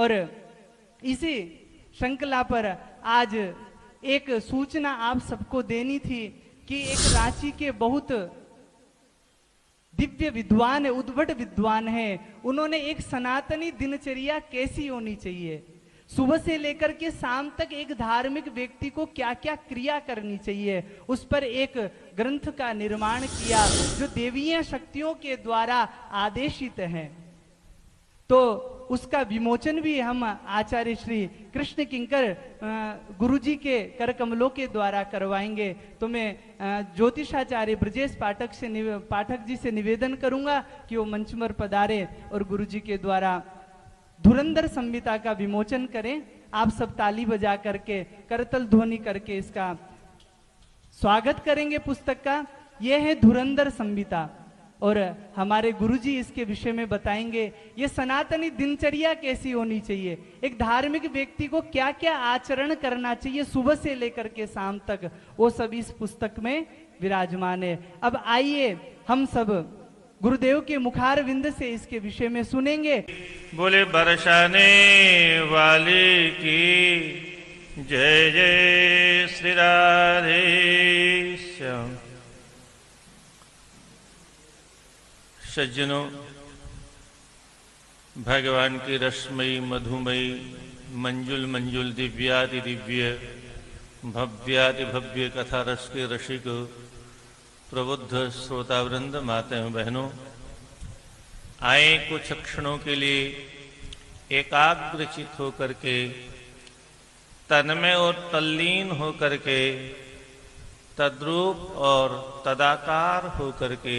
और इसी श्रृंखला पर आज एक सूचना आप सबको देनी थी कि एक रांची के बहुत दिव्य विद्वान है, उद्भट विद्वान है, उन्होंने एक सनातनी दिनचर्या कैसी होनी चाहिए, सुबह से लेकर के शाम तक एक धार्मिक व्यक्ति को क्या क्या क्रिया करनी चाहिए, उस पर एक ग्रंथ का निर्माण किया जो देवीय शक्तियों के द्वारा आदेशित है। तो उसका विमोचन भी हम आचार्य श्री कृष्ण किंकर गुरुजी के कर कमलों के द्वारा करवाएंगे। तो मैं ज्योतिषाचार्य ब्रजेश पाठक जी से निवेदन करूंगा कि वो मंच पर पधारे और गुरुजी के द्वारा धुरंधर संहिता का विमोचन करें। आप सब ताली बजा करके करतल ध्वनि करके इसका स्वागत करेंगे। पुस्तक का यह है धुरंधर संहिता और हमारे गुरुजी इसके विषय में बताएंगे ये सनातनी दिनचर्या कैसी होनी चाहिए, एक धार्मिक व्यक्ति को क्या क्या आचरण करना चाहिए सुबह से लेकर के शाम तक, वो सब इस पुस्तक में विराजमान है। अब आइए हम सब गुरुदेव के मुखार विंद से इसके विषय में सुनेंगे। बोले बरसाने वाले की जय जय श्री राधे श्याम। सज्जनों, भगवान की रसमयी मधुमयी मंजुल मंजुल दिव्याति दिव्य भव्याति भव्य कथा रस के रसिक प्रबुद्ध श्रोतावृंद माताएं बहनों, आए कुछ क्षणों के लिए एकाग्रचित होकर के तन्मय और तल्लीन होकर के तद्रूप और तदाकार होकर के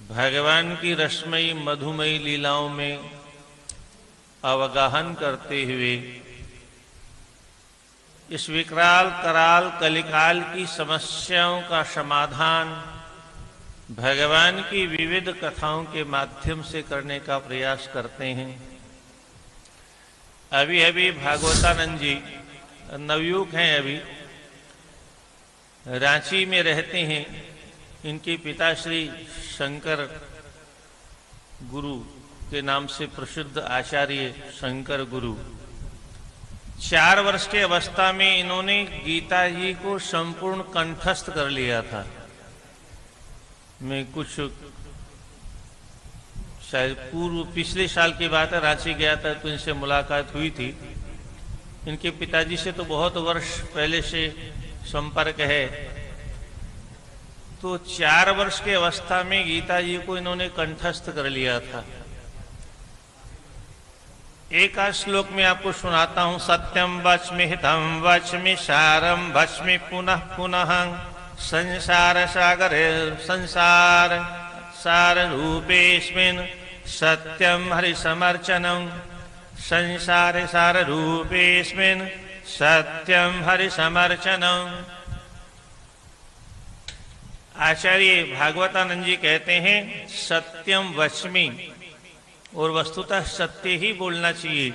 भगवान की रसमयी मधुमयी लीलाओं में अवगाहन करते हुए इस विकराल कराल कलिकाल की समस्याओं का समाधान भगवान की विविध कथाओं के माध्यम से करने का प्रयास करते हैं। अभी अभी भागवतानंद जी नवयुवक हैं, अभी रांची में रहते हैं। इनके पिताश्री शंकर गुरु के नाम से प्रसिद्ध आचार्य शंकर गुरु 4 वर्ष की अवस्था में इन्होंने गीता जी को संपूर्ण कंठस्थ कर लिया था। मैं कुछ शायद पिछले साल की बात है, रांची गया था तो इनसे मुलाकात हुई थी। इनके पिताजी से तो बहुत वर्ष पहले से संपर्क है। तो 4 वर्ष की अवस्था में गीता जी को इन्होंने कंठस्थ कर लिया था। एक श्लोक में आपको सुनाता हूं। सत्यम वच्मि हितम वच्मि सारम वच्मि पुनः पुनः संसार सागरे संसार सार रूपेस्मिन् सत्यम हरिसमर्चनम् संसार सार रूपेस्मिन् सत्यम हरिसमर्चनम्। आचार्य भागवतानंद जी कहते हैं सत्यम वच्मि, और वस्तुतः सत्य ही बोलना चाहिए।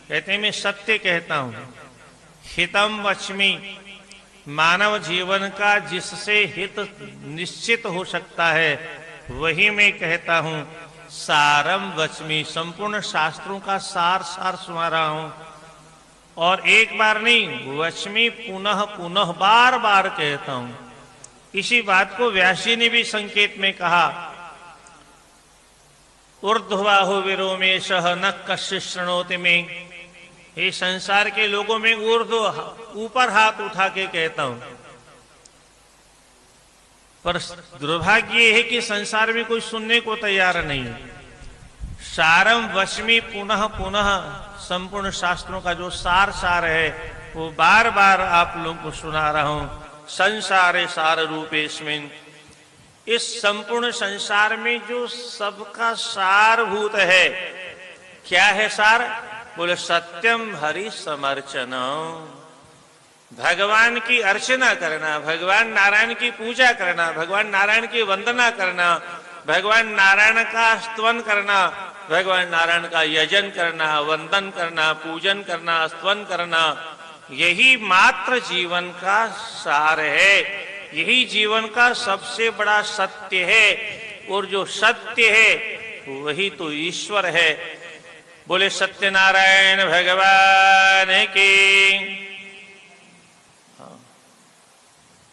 कहते हैं मैं सत्य कहता हूं। हितम वच्मि, मानव जीवन का जिससे हित निश्चित हो सकता है वही मैं कहता हूं। सारम वच्मि, संपूर्ण शास्त्रों का सार सुना रहा हूं। और एक बार नहीं, वच्मि पुनः पुनः बार बार कहता हूं। इसी बात को व्यास जी ने भी संकेत में कहा, ऊर्ध्वबाहो विरोमेशः न कश्चित् शृणोति में। ये संसार के लोगों में ऊर्ध्व ऊपर हाथ उठा के कहता हूं, पर दुर्भाग्य ये है कि संसार में कोई सुनने को तैयार नहीं। सारम वच्मि पुनः पुनः, संपूर्ण शास्त्रों का जो सार है वो बार बार आप लोगों को सुना रहा हूं। संसारे सार रूपेस्मिन्, इस संपूर्ण संसार में जो सबका सारभूत है, क्या है सार? बोले सत्यम हरि समर्चनम्, भगवान की अर्चना करना, भगवान नारायण की पूजा करना, भगवान नारायण की वंदना करना, भगवान नारायण का स्तवन करना, भगवान नारायण का यजन करना, वंदन करना, पूजन करना, स्तवन करना, यही मात्र जीवन का सार है। यही जीवन का सबसे बड़ा सत्य है। और जो सत्य है वही तो ईश्वर है। बोले सत्यनारायण भगवान की।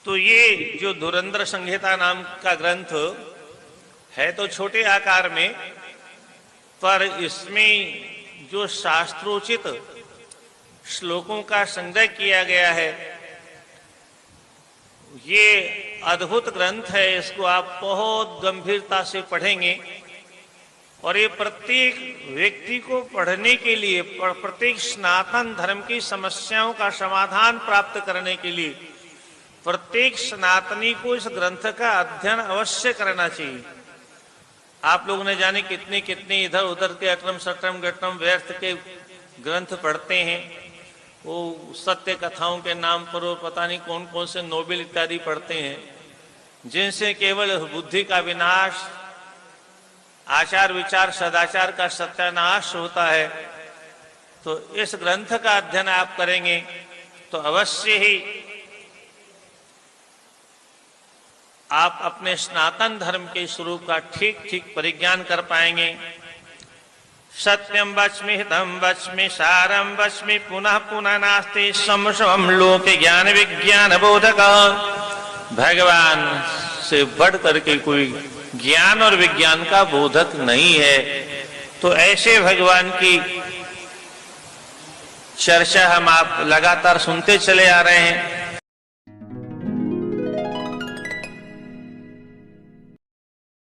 तो ये जो धुरंधर संहिता नाम का ग्रंथ है तो छोटे आकार में, पर इसमें जो शास्त्रोचित श्लोकों का संग्रह किया गया है, ये अद्भुत ग्रंथ है। इसको आप बहुत गंभीरता से पढ़ेंगे और ये प्रत्येक व्यक्ति को पढ़ने के लिए, प्रत्येक सनातन धर्म की समस्याओं का समाधान प्राप्त करने के लिए प्रत्येक सनातनी को इस ग्रंथ का अध्ययन अवश्य करना चाहिए। आप लोगों ने जाने कितने कितने इधर उधर के अटरम सटरम गटरम व्यर्थ के ग्रंथ पढ़ते हैं, वो सत्य कथाओं के नाम पर वो पता नहीं कौन कौन से नोबेल इत्यादि पढ़ते हैं, जिनसे केवल बुद्धि का विनाश, आचार विचार सदाचार का सत्यानाश होता है। तो इस ग्रंथ का अध्ययन आप करेंगे तो अवश्य ही आप अपने सनातन धर्म के स्वरूप का ठीक ठीक परिज्ञान कर पाएंगे। सत्यम वच्मि हितम वच्मि सारम वच्मि पुनः पुनः नास्ति समसम लोक ज्ञान विज्ञान बोधक। भगवान से बढ़ करके कोई ज्ञान और विज्ञान का बोधक नहीं है। तो ऐसे भगवान की चर्चा हम आप लगातार सुनते चले आ रहे हैं।